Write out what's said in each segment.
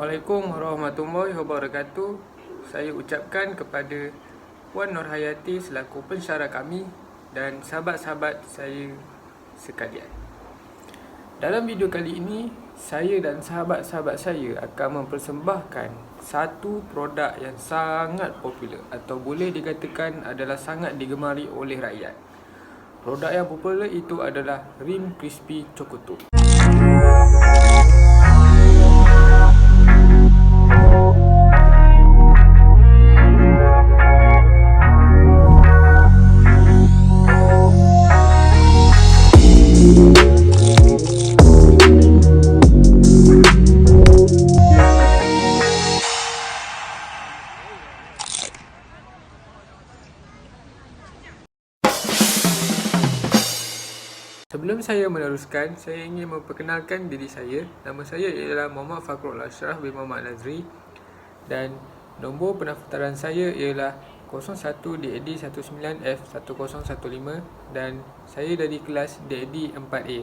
Assalamualaikum warahmatullahi wabarakatuh. Saya ucapkan kepada Puan Nurhayati selaku pensyarah kami dan sahabat-sahabat saya sekalian. Dalam video kali ini, saya dan sahabat-sahabat saya akan mempersembahkan satu produk yang sangat popular atau boleh dikatakan adalah sangat digemari oleh rakyat. Produk yang popular itu adalah Rim Crispy Choco Top. Sebelum saya meneruskan, saya ingin memperkenalkan diri saya. Nama saya ialah Muhammad Fakrul Ashraf bin Muhammad Nazri dan nombor pendaftaran saya ialah 01 DAD 19F1015 dan saya dari kelas DAD 4A.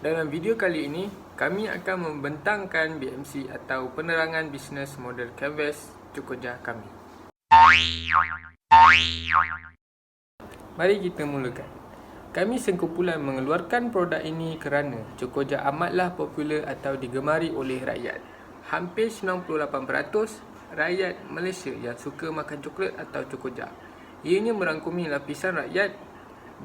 Dalam video kali ini, kami akan membentangkan BMC atau penerangan bisnes model canvas Cokoja kami. Mari kita mulakan. Kami sekumpulan mengeluarkan produk ini kerana Cokoja amatlah popular atau digemari oleh rakyat. Hampir 98% rakyat Malaysia yang suka makan coklat atau Cokoja. Ianya merangkumi lapisan rakyat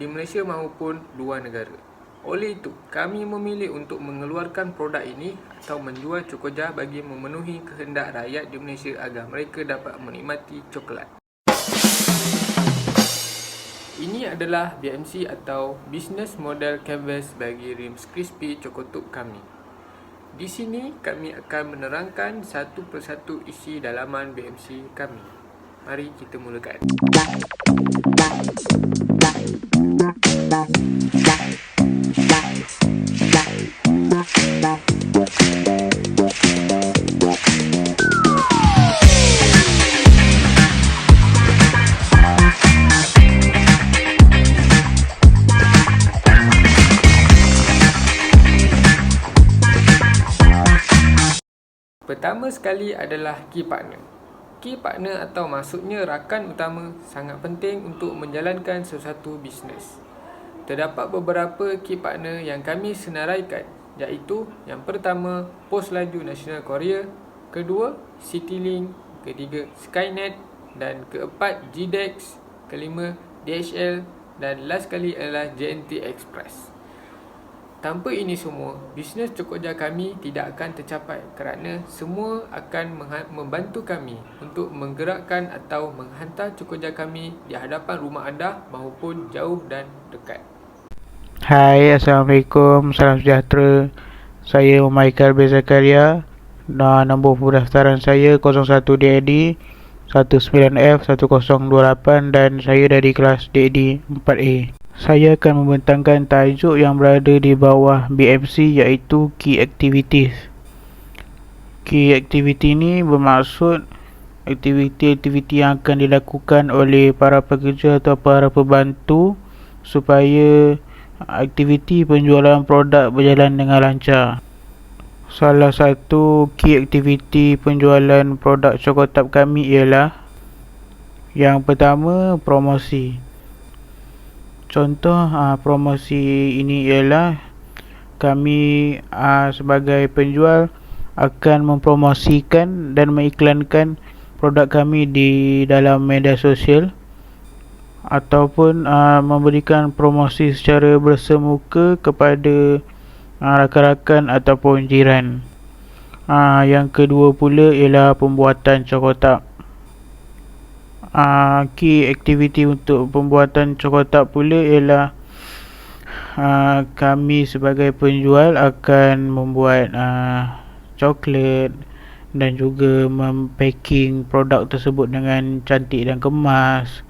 di Malaysia maupun luar negara. Oleh itu, kami memilih untuk mengeluarkan produk ini atau menjual Cokoja bagi memenuhi kehendak rakyat di Malaysia agar mereka dapat menikmati coklat. Ini adalah BMC atau Business Model Canvas bagi Rim Crispy Choco Top kami. Di sini kami akan menerangkan satu persatu isi dalaman BMC kami. Mari kita mulakan. Pertama sekali adalah key partner. Key partner atau maksudnya rakan utama sangat penting untuk menjalankan sesuatu bisnes. Terdapat beberapa key partner yang kami senaraikan, iaitu yang pertama Pos Laju Nasional Korea, kedua Citylink, ketiga Skynet dan keempat GDEX, kelima DHL dan last kali adalah JNT Express. Tanpa ini semua, bisnes Cokoja kami tidak akan tercapai kerana semua akan membantu kami untuk menggerakkan atau menghantar Cokoja kami di hadapan rumah anda maupun jauh dan dekat. Hai, Assalamualaikum, salam sejahtera. Saya Michael B. Zakaria. Nombor pendaftaran saya 01 DAD 19F1028 dan saya dari kelas DAD 4A. Saya akan membentangkan tajuk yang berada di bawah BMC iaitu Key Activities. Key Activity ini bermaksud aktiviti-aktiviti yang akan dilakukan oleh para pekerja atau para pembantu supaya aktiviti penjualan produk berjalan dengan lancar. Salah satu key activity penjualan produk Choco Top kami ialah yang pertama, promosi. Contoh promosi ini ialah kami sebagai penjual akan mempromosikan dan mengiklankan produk kami di dalam media sosial ataupun memberikan promosi secara bersemuka kepada rakan-rakan ataupun jiran. Yang kedua pula ialah pembuatan Choco Top. Key activity untuk pembuatan Choco Top pula ialah kami sebagai penjual akan membuat coklat dan juga mempacking produk tersebut dengan cantik dan kemas,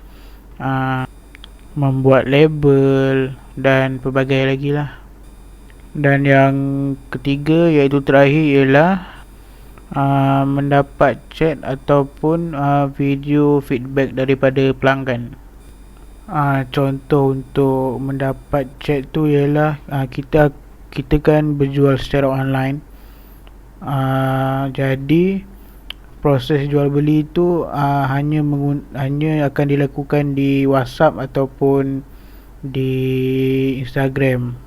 membuat label dan pelbagai lagi lah. Dan yang ketiga iaitu terakhir ialah mendapat chat ataupun video feedback daripada pelanggan. Contoh untuk mendapat chat tu ialah kita kan berjual secara online. Jadi proses jual beli itu hanya akan dilakukan di WhatsApp ataupun di Instagram.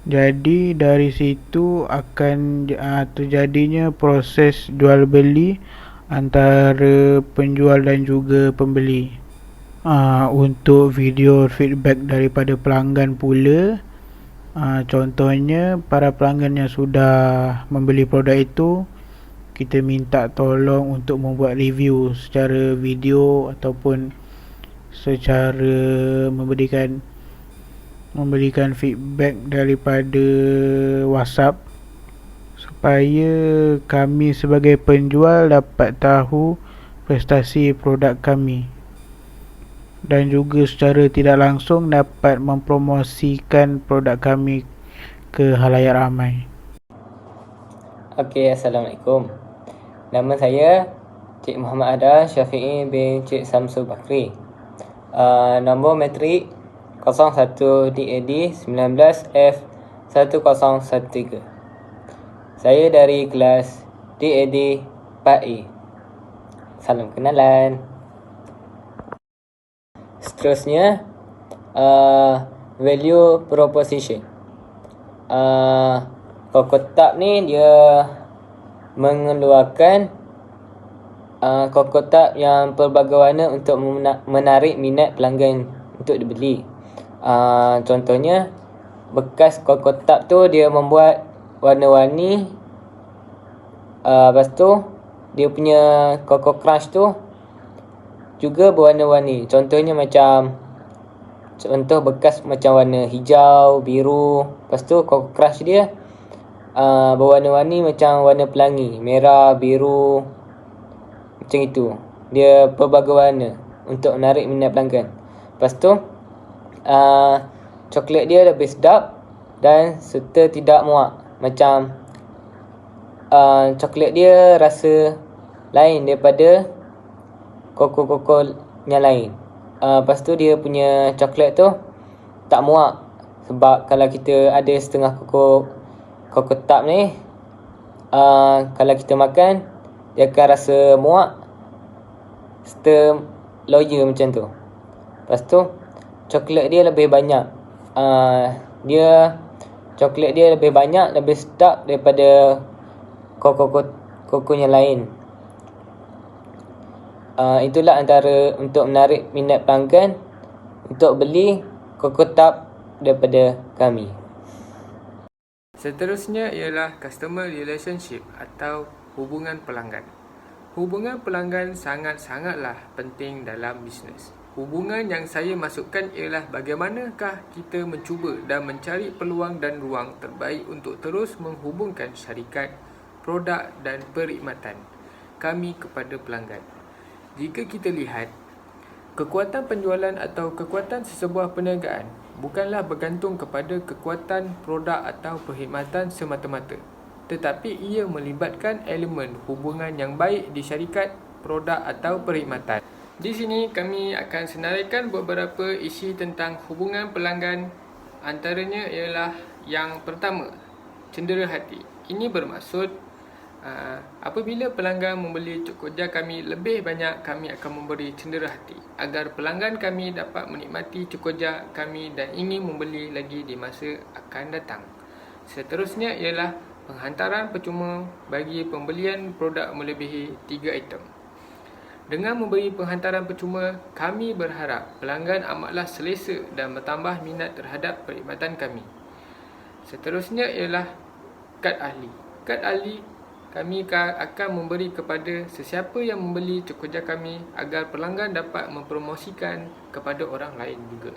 Jadi dari situ akan terjadinya proses jual beli antara penjual dan juga pembeli. Untuk video feedback daripada pelanggan pula, contohnya para pelanggan yang sudah membeli produk itu, kita minta tolong untuk membuat review secara video ataupun secara memberikan feedback daripada WhatsApp, supaya kami sebagai penjual dapat tahu prestasi produk kami dan juga secara tidak langsung dapat mempromosikan produk kami ke halayak ramai. Okey, Assalamualaikum. Nama saya Cik Muhammad Ada Syafi'i bin Cik Samsul Bakri. Nombor matrik 01 DAD 19F1013. Saya dari kelas DAD 4A. Salam kenalan. Seterusnya, value proposition. Kokotab ni dia mengeluarkan kokotab yang pelbagai warna untuk menarik minat pelanggan untuk dibeli. Contohnya, bekas kokotab tu dia membuat warna-warni. Lepas tu dia punya Coco Crunch tu juga berwarna-warni. Contohnya bekas macam warna hijau, biru. Lepas tu Coco Crunch dia berwarna-warni macam warna pelangi, merah, biru, macam itu. Dia pelbagai warna untuk menarik minat pelanggan. Lepas tu coklat dia lebih sedap dan serta tidak muak. Macam coklat dia rasa lain daripada koko-koko yang lain. Lepas tu dia punya coklat tu tak muak. Sebab kalau kita ada setengah kokotab ni, kalau kita makan, dia akan rasa muak serta loya macam tu. Lepas tu coklat dia lebih banyak. Coklat dia lebih banyak, lebih sedap daripada koko yang lain. Itulah antara untuk menarik minat pelanggan untuk beli kokotab daripada kami. Seterusnya ialah customer relationship atau hubungan pelanggan. Hubungan pelanggan sangat-sangatlah penting dalam bisnes. Hubungan yang saya masukkan ialah bagaimanakah kita mencuba dan mencari peluang dan ruang terbaik untuk terus menghubungkan syarikat, produk dan perkhidmatan kami kepada pelanggan. Jika kita lihat, kekuatan penjualan atau kekuatan sesebuah perniagaan bukanlah bergantung kepada kekuatan produk atau perkhidmatan semata-mata, tetapi ia melibatkan elemen hubungan yang baik di syarikat, produk atau perkhidmatan. Di sini kami akan senaraikan beberapa isi tentang hubungan pelanggan. Antaranya ialah yang pertama, cendera hati. Ini bermaksud apabila pelanggan membeli Cukkoja kami lebih banyak, kami akan memberi cendera hati agar pelanggan kami dapat menikmati Cukkoja kami dan ingin membeli lagi di masa akan datang. Seterusnya ialah penghantaran percuma bagi pembelian produk melebihi 3 item. Dengan memberi penghantaran percuma, kami berharap pelanggan amatlah selesa dan bertambah minat terhadap perkhidmatan kami. Seterusnya ialah kad ahli. Kad ahli kami akan memberi kepada sesiapa yang membeli Cukkoja kami agar pelanggan dapat mempromosikan kepada orang lain juga.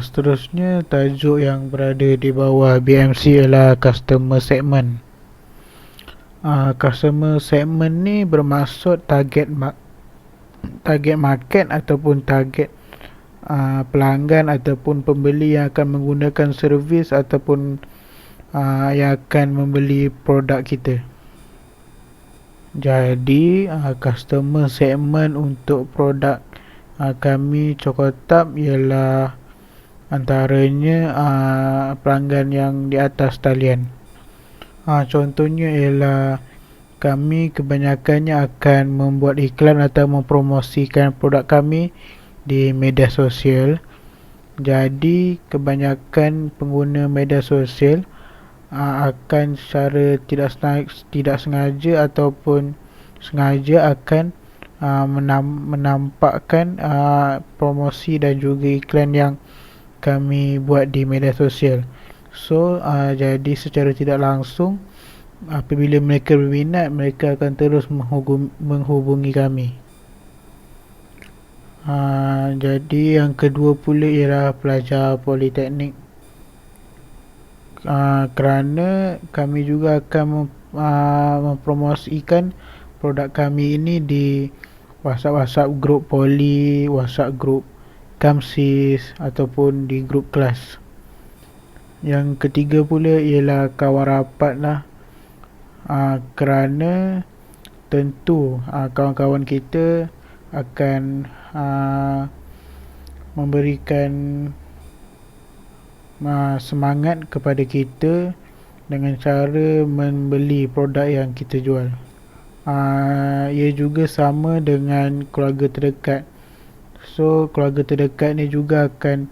Seterusnya, tajuk yang berada di bawah BMC ialah customer segment. Customer segment ni bermaksud target market ataupun target pelanggan ataupun pembeli yang akan menggunakan servis ataupun yang akan membeli produk kita. Jadi customer segment untuk produk kami Cokotap ialah antaranya pelanggan yang di atas talian. Contohnya ialah kami kebanyakannya akan membuat iklan atau mempromosikan produk kami di media sosial. Jadi kebanyakan pengguna media sosial akan secara tidak sengaja ataupun sengaja akan menampakkan promosi dan juga iklan yang kami buat di media sosial. So jadi secara tidak langsung apabila mereka berminat, mereka akan terus menghubungi kami. Jadi yang kedua pula ialah pelajar politeknik. Kerana kami juga akan mempromosikan produk kami ini di WhatsApp grup poli, WhatsApp grup Kamsis ataupun di grup kelas. Yang ketiga pula ialah kawan rapat lah. Kerana tentu kawan-kawan kita akan memberikan semangat kepada kita dengan cara membeli produk yang kita jual. Ia juga sama dengan keluarga terdekat. So keluarga terdekat ni juga akan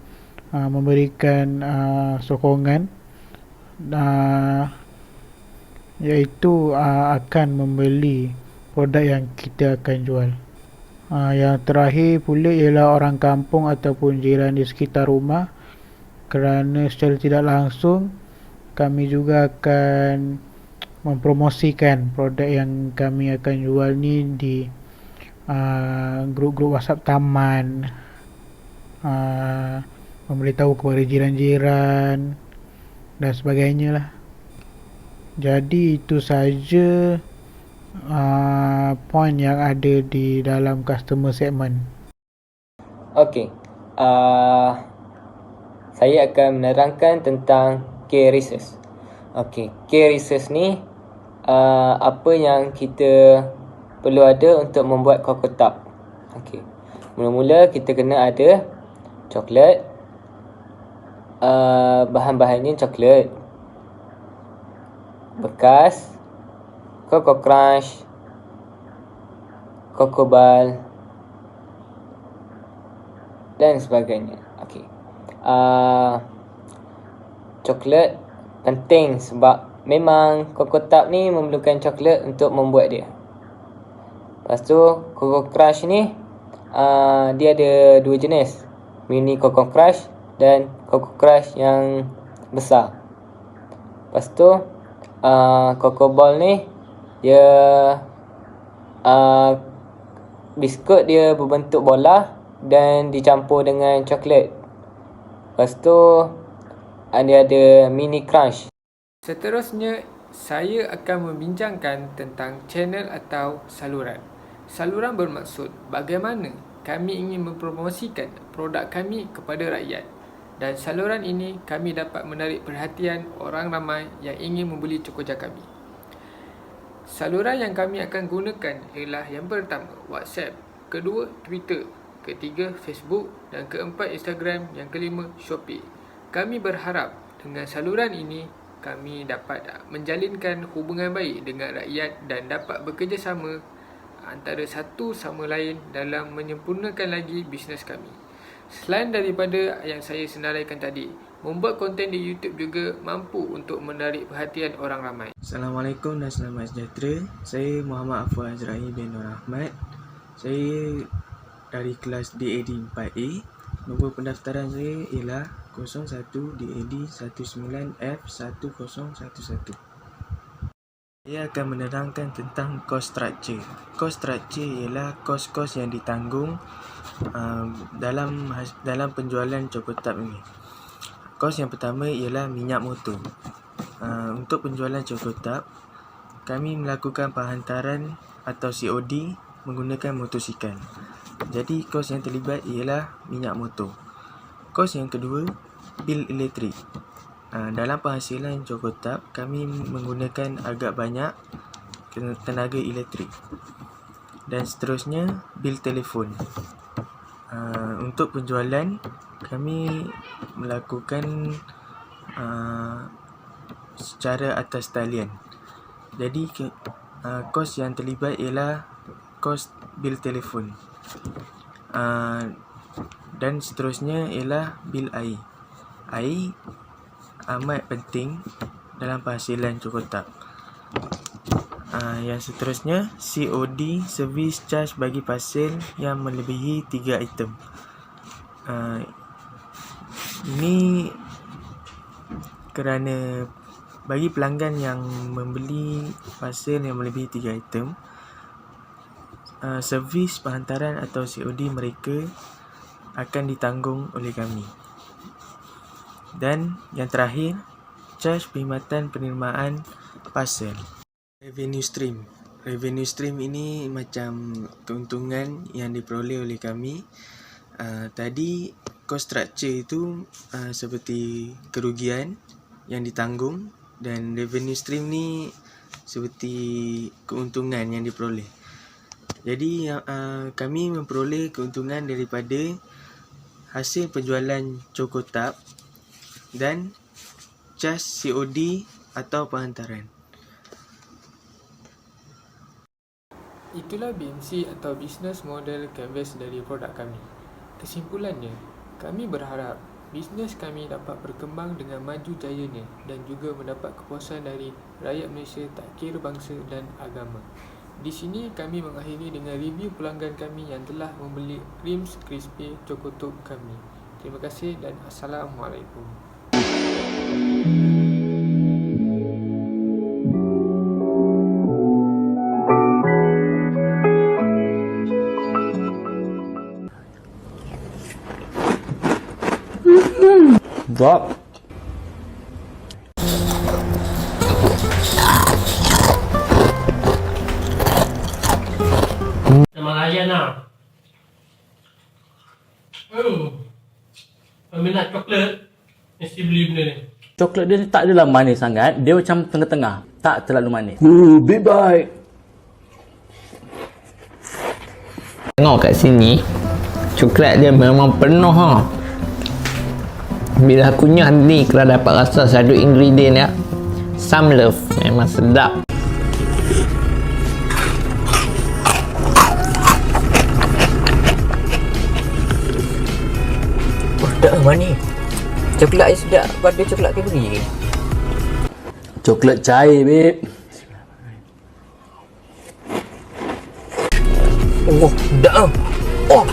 memberikan sokongan, iaitu akan membeli produk yang kita akan jual. Yang terakhir pula ialah orang kampung ataupun jiran di sekitar rumah. Kerana secara tidak langsung kami juga akan mempromosikan produk yang kami akan jual ni di grup-grup WhatsApp taman, memberitahu kepada jiran-jiran dan sebagainya lah. Jadi itu saja poin yang ada di dalam customer segment. Okey. Saya akan menerangkan tentang key research. Okey, key research ni apa yang kita perlu ada untuk membuat Cocoa. Okey. Mula-mula kita kena ada coklat. Bahan-bahannya coklat bekas, Cocoa Crunch, Cocoa Ball dan sebagainya. Okey. Coklat penting sebab memang Cocoa Tub ni memerlukan coklat untuk membuat dia. Lepas tu Cocoa Crush ni dia ada dua jenis, mini Cocoa Crush dan Cocoa Crush yang besar. Lepas tu Cocoa Ball ni dia biskut dia berbentuk bola dan dicampur dengan coklat. Lepas tu dia ada mini crunch. Seterusnya, saya akan membincangkan tentang channel atau saluran. Saluran bermaksud bagaimana kami ingin mempromosikan produk kami kepada rakyat. Dan saluran ini kami dapat menarik perhatian orang ramai yang ingin membeli Cokoja kami. Saluran yang kami akan gunakan ialah yang pertama WhatsApp, kedua Twitter, ketiga Facebook dan keempat Instagram, yang kelima Shopee. Kami berharap dengan saluran ini kami dapat menjalinkan hubungan baik dengan rakyat dan dapat bekerjasama antara satu sama lain dalam menyempurnakan lagi bisnes kami. Selain daripada yang saya senaraikan tadi, membuat konten di YouTube juga mampu untuk menarik perhatian orang ramai. Assalamualaikum dan selamat sejahtera. Saya Muhammad Afwan Azrahi bin Nur Ahmad. Saya dari kelas DAD 4A. Nombor pendaftaran saya ialah 01 DAD 19F1011. Saya akan menerangkan tentang cost structure. Cost structure ialah kos-kos yang ditanggung dalam penjualan Cocoa ini. Kos yang pertama ialah minyak motor. Untuk penjualan Cocoa, kami melakukan penghantaran atau COD menggunakan motosikal. Jadi kos yang terlibat ialah minyak motor. Kos yang kedua, bil elektrik. Dalam penghasilan Cocoa, kami menggunakan agak banyak tenaga elektrik. Dan seterusnya, bil telefon. Untuk penjualan, kami melakukan secara atas talian. Jadi kos yang terlibat ialah kos bil telefon. Dan seterusnya ialah bil air. Air amat penting dalam penghasilan Cokotab. Yang seterusnya, COD, Service Charge bagi parcel yang melebihi 3 item. Ini kerana bagi pelanggan yang membeli parcel yang melebihi 3 item, servis penghantaran atau COD mereka akan ditanggung oleh kami. Dan yang terakhir, charge perkhidmatan penerimaan parcel. Revenue stream. Revenue stream ini macam keuntungan yang diperoleh oleh kami. Tadi cost structure itu seperti kerugian yang ditanggung, dan revenue stream ni seperti keuntungan yang diperoleh. Jadi kami memperoleh keuntungan daripada hasil penjualan Cokotab dan charge COD atau penghantaran. Itulah BMC atau Business Model Canvas dari produk kami. Kesimpulannya, kami berharap bisnes kami dapat berkembang dengan maju jayanya dan juga mendapat kepuasan dari rakyat Malaysia tak kira bangsa dan agama. Di sini kami mengakhiri dengan review pelanggan kami yang telah membeli Creams Crispy Cokotop kami. Terima kasih dan Assalamualaikum. Drop. Nama layan lah. Peminat coklat mesti beli benda ni. Coklat dia tak adalah manis sangat. Dia macam tengah-tengah. Tak terlalu manis. Big bite. Tengok kat sini, coklat dia memang penuh ha. Bila kunyah ni kerana dapat rasa satu ingredient ya, some love, memang sedap. Dah manis. Coklat sedap pada coklat Cadbury. Coklat cair, babe. Oh, dah. Oh,